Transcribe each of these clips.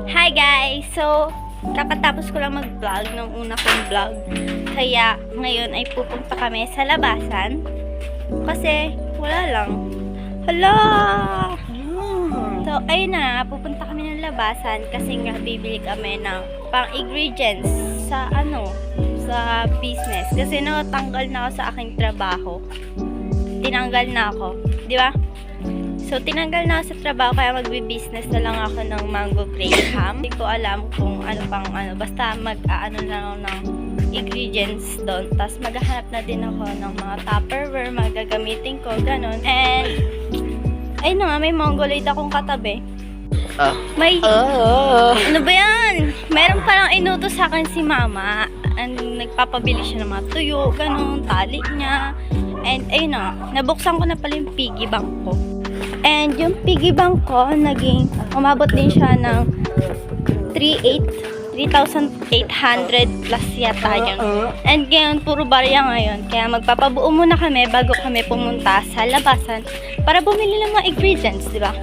Hi guys! So, kakatapos ko lang mag-vlog ng una kong vlog. Kaya, ngayon ay pupunta kami sa labasan. Kasi, wala lang. Hala! So, ayun na, pupunta kami ng labasan kasi nga bibili kami ng pang-ingredients sa sa business. Kasi tanggal na ako sa aking trabaho. Tinanggal na ako. Di ba? So, tinanggal na ako sa trabaho kaya magbi-business na lang ako ng mango graham. Hindi ko alam kung basta mag-aano na ako ng ingredients doon. Tapos maghahanap na din ako ng mga Tupperware, mga gagamitin ko, ganun. And, ayun na nga, may mongoloid akong katabi. Ano ba yan? Meron palang inutos sa akin si mama. And nagpapabili siya ng mga tuyo, ganun, tali niya. And ayun na, nabuksan ko na pala yung piggy bank ko. And yung piggy bank ko, umabot din siya ng 3,800 plus yata yun. And ngayon, puro barya ngayon. Kaya magpapabuo muna kami bago kami pumunta sa labasan para bumili ng mga ingredients, di ba?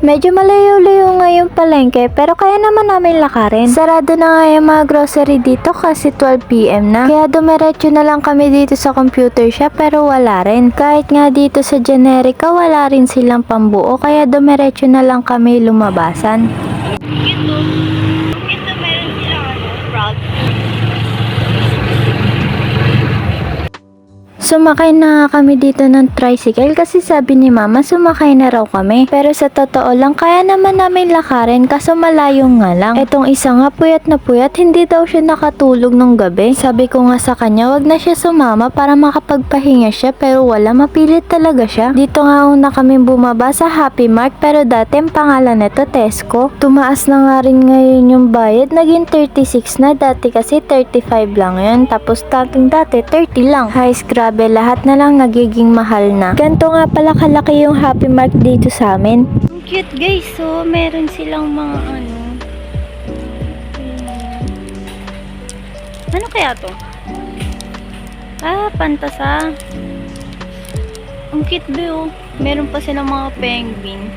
Medyo malayo-layo nga yung palengke pero kaya naman namin lakarin. Sarado na nga yung mga grocery dito kasi 12 PM na. Kaya dumiretso na lang kami dito sa computer shop pero wala rin. Kahit nga dito sa Generica wala rin silang pambuo kaya dumiretso na lang kami lumabasan. Ito meron silang frog. Sumakay na kami dito ng tricycle kasi sabi ni mama sumakay na raw kami. Pero sa totoo lang kaya naman namin lakarin kaso malayo nga lang. Etong isa nga puyat na puyat, hindi daw siya nakatulog nung gabi. Sabi ko nga sa kanya wag na siya sumama para makapagpahinga siya pero wala, mapilit talaga siya. Dito nga una kami bumaba sa Happy Mart pero dati ang pangalan nito Tesco. Tumaas na nga rin ngayon yung bayad, naging 36 na, dati kasi 35 lang yun. Tapos dati 30 lang. Grabe, lahat na lang nagiging mahal na. Ganto nga pala kalaki yung Happy Mart dito sa amin. Ang cute guys, so meron silang mga ano kaya to? Pantasa. Ang cute ba yun? Meron pa silang mga penguin.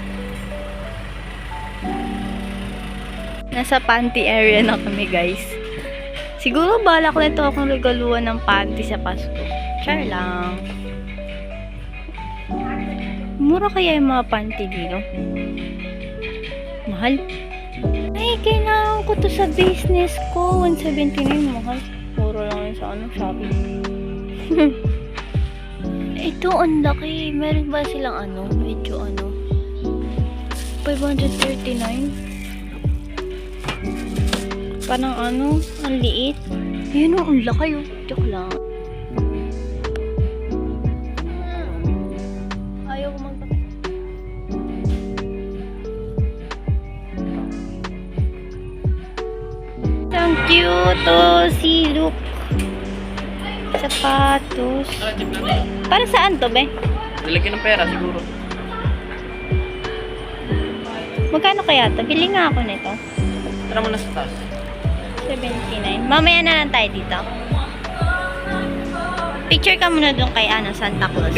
Nasa panty area na kami guys. Siguro balak na ito akong regaluhan ng panty sa Pasko. Char lang. Mura kaya yung mga panty dito? Mahal? Ay, kailangan ko to sa business ko. 179, mahal. Mura lang yun sa Shopee. Ito, ang laki. Meron ba silang medyo 539? Parang ang liit. Yun ang laki yun. Joke lang. Ayaw ko ang cute. Si Luke. Sapatos. Para saan to, be? Lalagyan ng pera siguro. Magkano kaya to? Bili nga ako nito. Tara mo na sa taas. 79. Mamaya na lang tayo dito. Picture ka muna doon kay Santa Claus.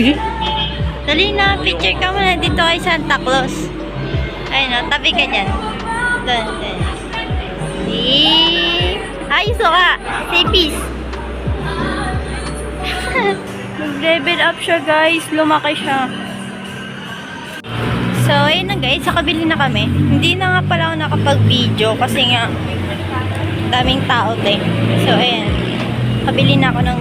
Dali na, picture ka muna dito kay Santa Claus. Ayun tabi ka dyan. Doon. Ayos ka. Say peace. Nag-level up siya guys. Lumaki siya. So, ayun na guys. Nakabili na kami. Hindi na nga pala ako nakapag-video kasi nga daming tao So, ayan. Kabili na ako ng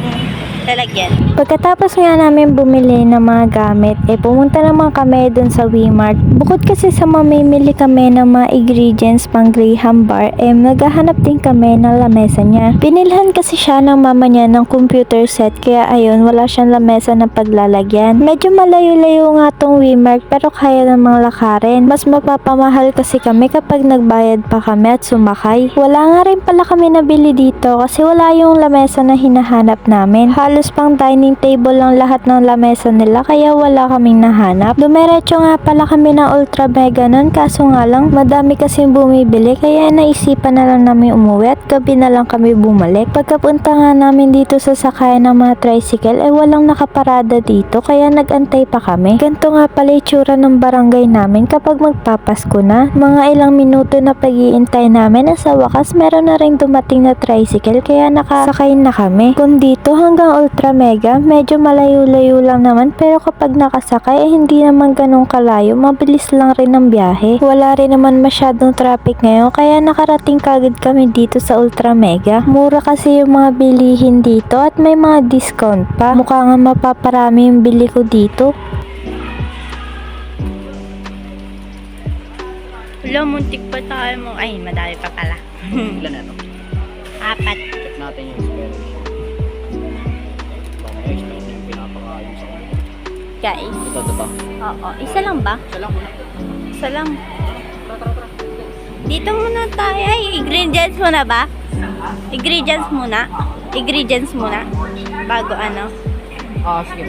lalagyan. Pagkatapos nga namin bumili ng mga gamit, pumunta naman kami dun sa Wmart. Bukod kasi sa mamimili kami ng mga ingredients pang graham bar, naghahanap din kami ng lamesa niya. Binilhan kasi siya ng mama niya ng computer set, kaya ayun, wala siyang lamesa na paglalagyan. Medyo malayo-layo nga tong Wmart, pero kaya namang lakarin. Mas mapapamahal kasi kami kapag nagbayad pa kami at sumakay. Wala nga rin pala kami nabili dito kasi wala yung lamesa na hinahanap namin. Halos Halos pang dining table lang lahat ng lamesa nila kaya wala kaming nahanap. Dumiretso nga pala kami ng Ultra Mega nun kaso nga lang madami kasing bumibili kaya naisipan na lang namin umuwi at gabi na lang kami bumalik. Pagkapunta nga namin dito sa sakayan ng mga tricycle walang nakaparada dito kaya nagantay pa kami. Ganto nga pala itsura ng barangay namin kapag magpapasko na. Mga ilang minuto na pag-iintay namin sa wakas meron na rin dumating na tricycle kaya nakasakay na kami. Kung dito hanggang Ultra Mega medyo malayo-layo lang naman pero kapag nakasakay hindi naman ganun kalayo, mabilis lang rin ang biyahe. Wala rin naman masyadong traffic ngayon kaya nakarating kagad kami dito sa Ultra Mega. Mura kasi yung mga bilihin dito at may mga discount pa. Mukha nga mapaparami yung bili ko dito. Wala, muntik pa tayo mo. Ay, madami pa pala. Ilan na ito? 4. Check natin yung spare. Baka extra yung pinapakain sa kanya. Guys. Ito. Oo. Isa lang ba? Isa lang muna. Isa lang. Tara. Dito muna tayo. Ay, ingredients muna ba? Ingredients muna. Bago ano. Sige.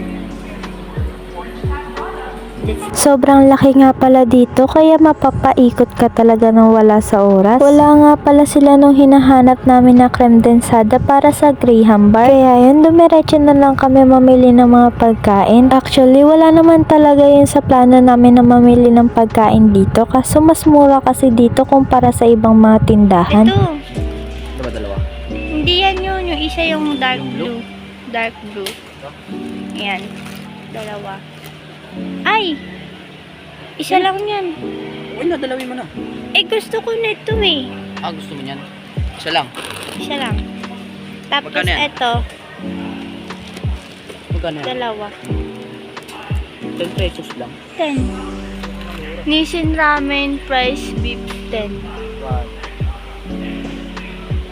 Sobrang laki nga pala dito kaya mapapaikot ka talaga ng wala sa oras. Wala nga pala sila nung hinahanap namin na creme densada para sa Graham bar. Kaya yun, dumiretso na lang kami mamili ng mga pagkain. Actually, wala naman talaga yun sa plano namin na mamili ng pagkain dito. Kaso mas mura kasi dito kumpara sa ibang mga tindahan. Ito. Ito ba dalawa? Hindi yan yun. Yung isa yung dark blue. Dark blue. Ayan. Dalawa. Ay! Isa lang yan. Uy, nadalawin mo na. Gusto ko nito eh. Gusto mo niyan? Isa lang. Isa lang. Tapos Magkano yan? ito, Magkano yan? dalawa. 10 pesos lang. 10. Nissin ramen price beef 10. Wow. Okay.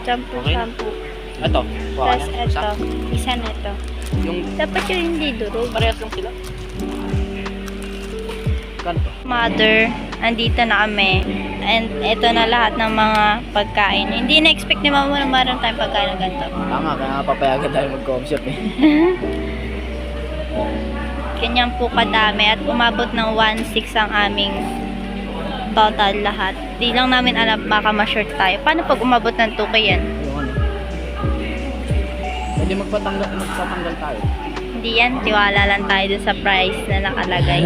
Shampoo. Ito. Plus Isa. ito. Isa na ito. Yung Dapat yung hindi durog. parehas lang sila. Ganito. Mother, andito na kami. And ito na lahat ng mga pagkain. Hindi na-expect ni Mama na meron tayong pagkain ng ganito. Kaya nga papayagan tayo mag-coffee shop eh. Ganyan po kadami at umabot ng 1.6 ang aming total lahat. Di lang namin alam baka ma-short tayo. Paano pag umabot ng 2K yan? Yung ano. Pwede magpatanggal tayo. Hindi yan, tiwala lang tayo dun sa price na nakalagay.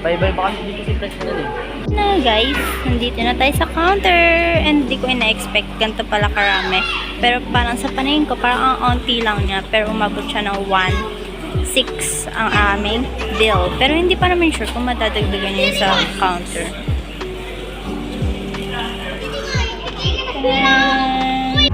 Bye-bye ba kasi dito si price na eh. Na guys, nandito na tayo sa counter and di ko ina-expect ganito pala karami. Pero parang sa paningin ko, parang ang onti lang niya. Pero umabot siya ng 1.6 ang aming bill. Pero hindi pa namin sure kung madadagdagan yun sa counter.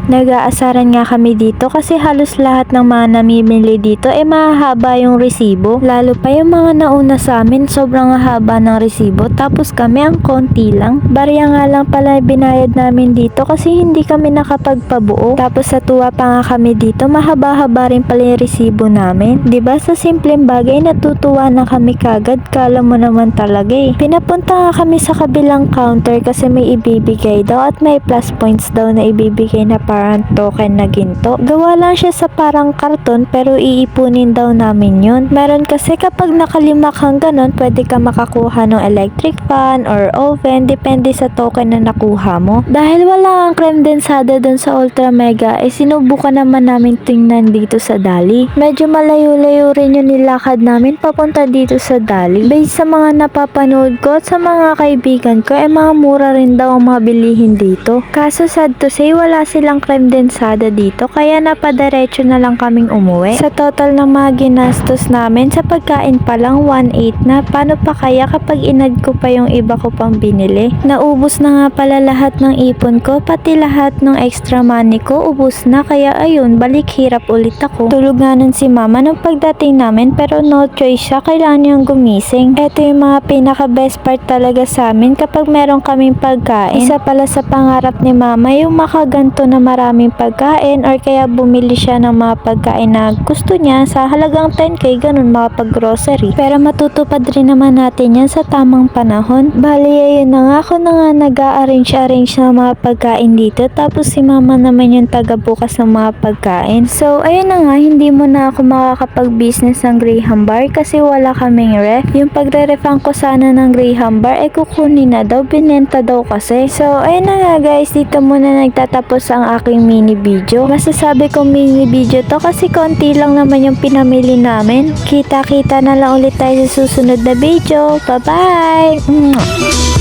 Nag-aasaran nga kami dito kasi halos lahat ng mga namimili dito mahahaba yung resibo. Lalo pa yung mga nauna sa amin, sobrang haba ng resibo. Tapos kami ang konti lang. Barya nga lang pala binayad namin dito kasi hindi kami nakapagpabuo. Tapos sa tuwa pa nga kami dito, mahaba-haba rin pala yung resibo namin. Diba sa simpleng bagay natutuwa na kami kagad. Kala mo naman talaga eh. Pinapunta nga kami sa kabilang counter kasi may ibibigay daw at may plus points daw na ibibigay na parang token na ginto. Gawa lang siya sa parang karton pero iipunin daw namin yun. Meron kasi kapag nakalima kang ganon, pwede ka makakuha ng electric fan or oven, depende sa token na nakuha mo. Dahil wala ang creme densada dun sa Ultra Mega, sinubukan naman namin tingnan dito sa Dali. Medyo malayo-layo rin yung nilakad namin papunta dito sa Dali. Based sa mga napapanood ko at sa mga kaibigan ko, mga mura rin daw ang mga bilihin dito. Kaso sad to say, wala silang creme densada dito kaya napadiretso na lang kaming umuwi. Sa total ng mga ginastos namin sa pagkain pa lang 1.8 na. Paano pa kaya kapag inad ko pa yung iba ko pang binili? Naubos na nga pala lahat ng ipon ko, pati lahat ng extra money ko ubos na kaya ayun, balik hirap ulit ako. Tulog nga nun si mama nung pagdating namin pero no choice siya, kailangan niyang gumising. Ito yung mga pinaka best part talaga sa amin kapag meron kaming pagkain. Isa pala sa pangarap ni mama yung makaganto na maraming pagkain or kaya bumili siya ng mga pagkain na gusto niya sa halagang 10k, ganun, makapag-grocery. Pero matutupad rin naman natin yan sa tamang panahon. Bali, ayun na nga, ako na nga nag-a-arrange ng mga pagkain dito, tapos si mama naman yung taga-bukas ng mga pagkain. So, ayun na nga, hindi mo na ako makakapag-business ng Graham Bar kasi wala kaming ref. Yung pagre-refang ko sana ng Graham Bar, kukunin na daw, binenta daw kasi. So, ayun na nga guys, dito muna nagtatapos ang aking mini video. Masasabi kong mini video to kasi konti lang naman yung pinamili namin. Kita-kita na lang ulit tayo sa susunod na video. Bye-bye!